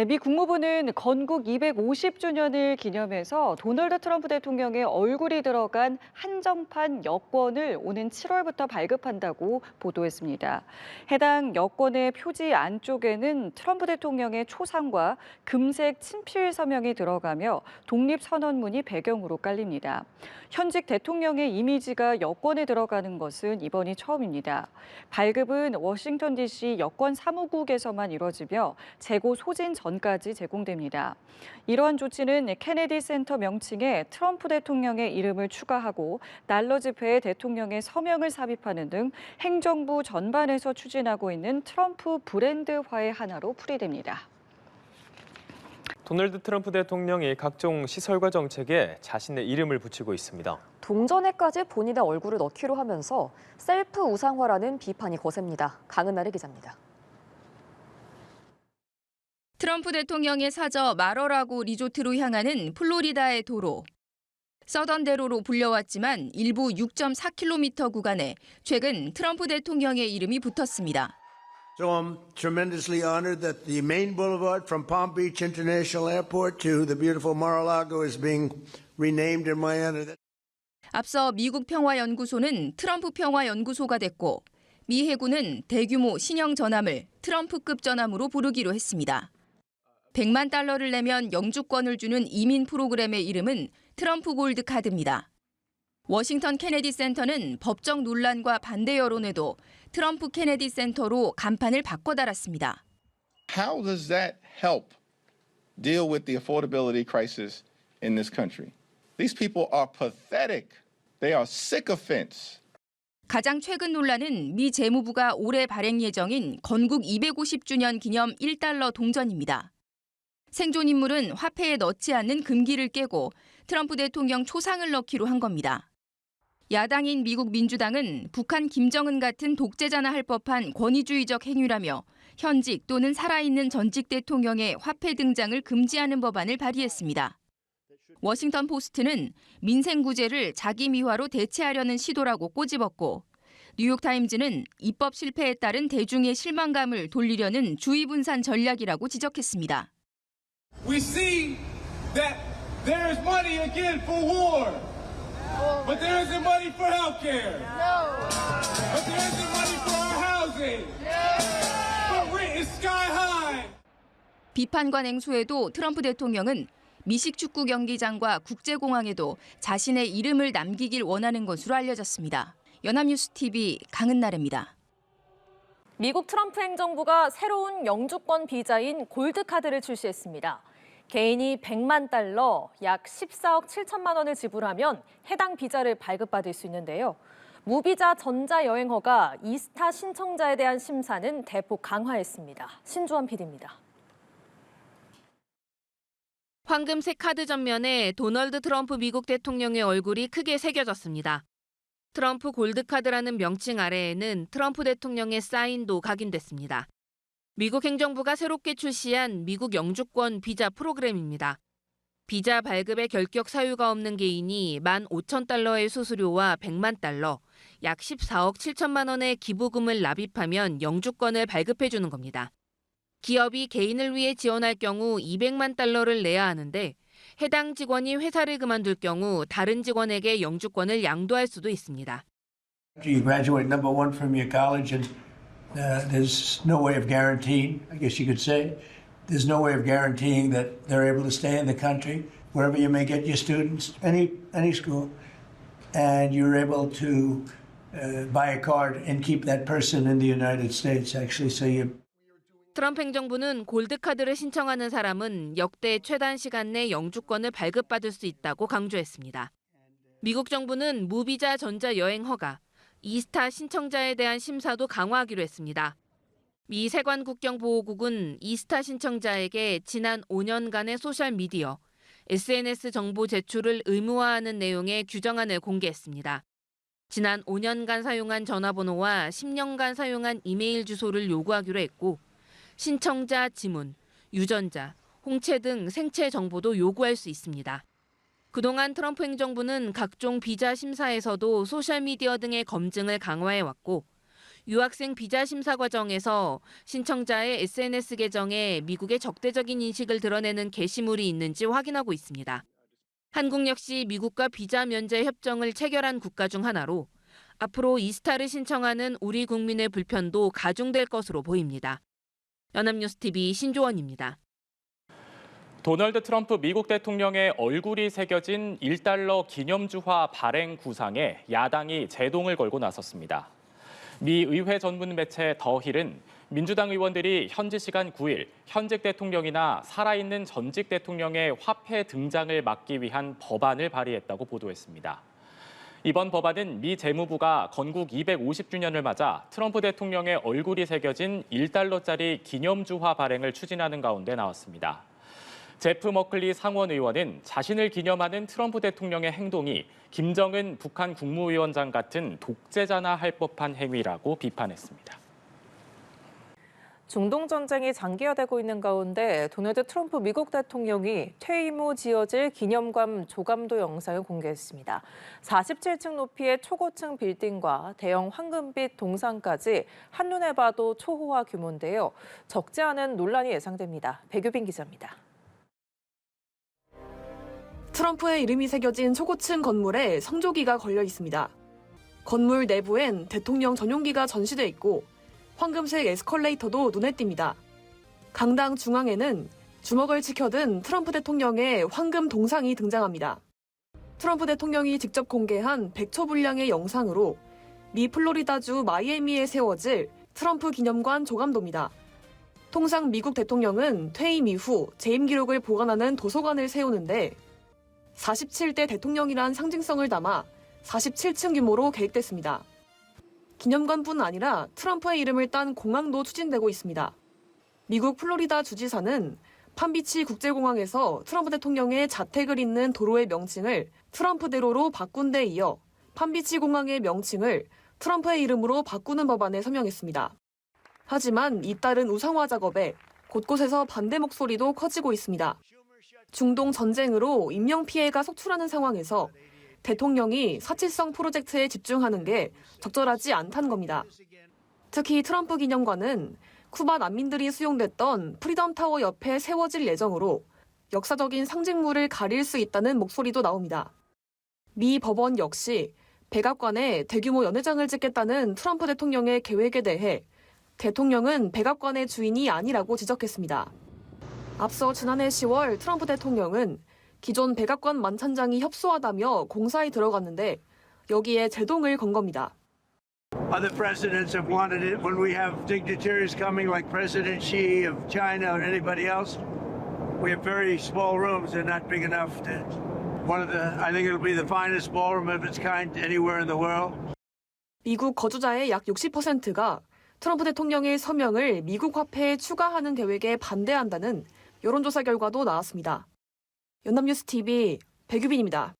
네, 미 국무부는 건국 250주년을 기념해서 도널드 트럼프 대통령의 얼굴이 들어간 한정판 여권을 오는 7월부터 발급한다고 보도했습니다. 해당 여권의 표지 안쪽에는 트럼프 대통령의 초상과 금색 친필 서명이 들어가며 독립선언문이 배경으로 깔립니다. 현직 대통령의 이미지가 여권에 들어가는 것은 이번이 처음입니다. 발급은 워싱턴 DC 여권 사무국에서만 이뤄지며 재고 소진 전까지 제공됩니다. 이러한 조치는 케네디 센터 명칭에 트럼프 대통령의 이름을 추가하고 달러 지폐에 대통령의 서명을 삽입하는 등 행정부 전반에서 추진하고 있는 트럼프 브랜드화의 하나로 풀이됩니다. 도널드 트럼프 대통령이 각종 시설과 정책에 자신의 이름을 붙이고 있습니다. 동전에까지 본인의 얼굴을 넣기로 하면서 셀프 우상화라는 비판이 거셉니다. 강은나래 기자입니다. 트럼프 대통령의 사저 마러라고 리조트로 향하는 플로리다의 도로. 서던대로로 불려왔지만 일부 6.4km 구간에 최근 트럼프 대통령의 이름이 붙었습니다. So I'm tremendously honored that the main boulevard from Palm Beach International Airport to the beautiful Mar-a-Lago is being renamed in my honor. 앞서 미국 평화연구소는 트럼프 평화연구소가 됐고 미 해군은 대규모 신형 전함을 트럼프급 전함으로 부르기로 했습니다. 100만 달러를 내면 영주권을 주는 이민 프로그램의 이름은 트럼프 골드 카드입니다. 워싱턴 케네디 센터는 법적 논란과 반대 여론에도 트럼프 케네디 센터로 간판을 바꿔 달았습니다. How does that help deal with the affordability crisis in this country? These people are pathetic. They are sycophants. 가장 최근 논란은 미 재무부가 올해 발행 예정인 건국 250주년 기념 1달러 동전입니다. 생존 인물은 화폐에 넣지 않는 금기를 깨고 트럼프 대통령 초상을 넣기로 한 겁니다. 야당인 미국 민주당은 북한 김정은 같은 독재자나 할 법한 권위주의적 행위라며 현직 또는 살아있는 전직 대통령의 화폐 등장을 금지하는 법안을 발의했습니다. 워싱턴 포스트는 민생 구제를 자기 미화로 대체하려는 시도라고 꼬집었고 뉴욕타임즈는 입법 실패에 따른 대중의 실망감을 돌리려는 주의 분산 전략이라고 지적했습니다. We see that there is money again for war, but there isn't money for health care. But there isn't money for our housing. But rent is sky high. 비판과 냉소에도 트럼프 대통령은 미식축구 경기장과 국제공항에도 자신의 이름을 남기길 원하는 것으로 알려졌습니다. 연합뉴스TV 강은나래입니다. 미국 트럼프 행정부가 새로운 영주권 비자인 골드카드를 출시했습니다. 개인이 100만 달러, 약 14억 7천만 원을 지불하면 해당 비자를 발급받을 수 있는데요. 무비자 전자여행허가 이스타 신청자에 대한 심사는 대폭 강화했습니다. 신주원 PD입니다. 황금색 카드 전면에 도널드 트럼프 미국 대통령의 얼굴이 크게 새겨졌습니다. 트럼프 골드카드라는 명칭 아래에는 트럼프 대통령의 사인도 각인됐습니다. 미국 행정부가 새롭게 출시한 미국 영주권 비자 프로그램입니다. 비자 발급에 결격 사유가 없는 개인이 15,000달러의 수수료와 100만 달러, 약 14억 7천만 원의 기부금을 납입하면 영주권을 발급해 주는 겁니다. 기업이 개인을 위해 지원할 경우 200만 달러를 내야 하는데 해당 직원이 회사를 그만둘 경우 다른 직원에게 영주권을 양도할 수도 있습니다. You graduate number one from your college and there's no way of guaranteeing, I guess you could say, there's no way of guaranteeing that they're able to stay in the country, wherever you may get your students, any school, and you're able to buy a card and keep that person in the United States, actually, so you. 트럼프 행정부는 골드카드를 신청하는 사람은 역대 최단 시간 내 영주권을 발급받을 수 있다고 강조했습니다. 미국 정부는 무비자 전자여행 허가, 이스타 신청자에 대한 심사도 강화하기로 했습니다. 미 세관 국경보호국은 이스타 신청자에게 지난 5년간의 소셜미디어, SNS 정보 제출을 의무화하는 내용의 규정안을 공개했습니다. 지난 5년간 사용한 전화번호와 10년간 사용한 이메일 주소를 요구하기로 했고 신청자 지문, 유전자, 홍채 등 생체 정보도 요구할 수 있습니다. 그동안 트럼프 행정부는 각종 비자 심사에서도 소셜미디어 등의 검증을 강화해왔고 유학생 비자 심사 과정에서 신청자의 SNS 계정에 미국의 적대적인 인식을 드러내는 게시물이 있는지 확인하고 있습니다. 한국 역시 미국과 비자 면제 협정을 체결한 국가 중 하나로 앞으로 이스타를 신청하는 우리 국민의 불편도 가중될 것으로 보입니다. 연합뉴스TV 신조원입니다. 도널드 트럼프 미국 대통령의 얼굴이 새겨진 1달러 기념주화 발행 구상에 야당이 제동을 걸고 나섰습니다. 미 의회 전문 매체 더 힐은 민주당 의원들이 현지 시간 9일 현직 대통령이나 살아있는 전직 대통령의 화폐 등장을 막기 위한 법안을 발의했다고 보도했습니다. 이번 법안은 미 재무부가 건국 250주년을 맞아 트럼프 대통령의 얼굴이 새겨진 1달러짜리 기념주화 발행을 추진하는 가운데 나왔습니다. 제프 머클리 상원 의원은 자신을 기념하는 트럼프 대통령의 행동이 김정은 북한 국무위원장 같은 독재자나 할 법한 행위라고 비판했습니다. 중동 전쟁이 장기화되고 있는 가운데 도널드 트럼프 미국 대통령이 퇴임 후 지어질 기념관 조감도 영상을 공개했습니다. 47층 높이의 초고층 빌딩과 대형 황금빛 동상까지 한눈에 봐도 초호화 규모인데요. 적지 않은 논란이 예상됩니다. 백유빈 기자입니다. 트럼프의 이름이 새겨진 초고층 건물에 성조기가 걸려 있습니다. 건물 내부엔 대통령 전용기가 전시돼 있고 황금색 에스컬레이터도 눈에 띕니다. 강당 중앙에는 주먹을 치켜든 트럼프 대통령의 황금 동상이 등장합니다. 트럼프 대통령이 직접 공개한 100초 분량의 영상으로 미 플로리다주 마이애미에 세워질 트럼프 기념관 조감도입니다. 통상 미국 대통령은 퇴임 이후 재임 기록을 보관하는 도서관을 세우는데 47대 대통령이란 상징성을 담아 47층 규모로 계획됐습니다. 기념관뿐 아니라 트럼프의 이름을 딴 공항도 추진되고 있습니다. 미국 플로리다 주지사는 팜비치 국제공항에서 트럼프 대통령의 자택을 잇는 도로의 명칭을 트럼프대로로 바꾼 데 이어 팜비치 공항의 명칭을 트럼프의 이름으로 바꾸는 법안에 서명했습니다. 하지만 잇따른 우상화 작업에 곳곳에서 반대 목소리도 커지고 있습니다. 중동 전쟁으로 인명피해가 속출하는 상황에서 대통령이 사치성 프로젝트에 집중하는 게 적절하지 않다는 겁니다. 특히 트럼프 기념관은 쿠바 난민들이 수용됐던 프리덤 타워 옆에 세워질 예정으로 역사적인 상징물을 가릴 수 있다는 목소리도 나옵니다. 미 법원 역시 백악관에 대규모 연회장을 짓겠다는 트럼프 대통령의 계획에 대해 대통령은 백악관의 주인이 아니라고 지적했습니다. 앞서 지난해 10월 트럼프 대통령은 기존 백악관 만찬장이 협소하다며 공사에 들어갔는데 여기에 제동을 건 겁니다. Other presidents have wanted it when we have dignitaries coming like President Xi of China or anybody else. We have very small rooms. They're not big enough to I think it'll be the finest ballroom of its kind anywhere in the world. 미국 거주자의 약 60%가 트럼프 대통령의 서명을 미국 화폐에 추가하는 계획에 반대한다는 여론조사 결과도 나왔습니다. 연합뉴스TV 백유빈입니다.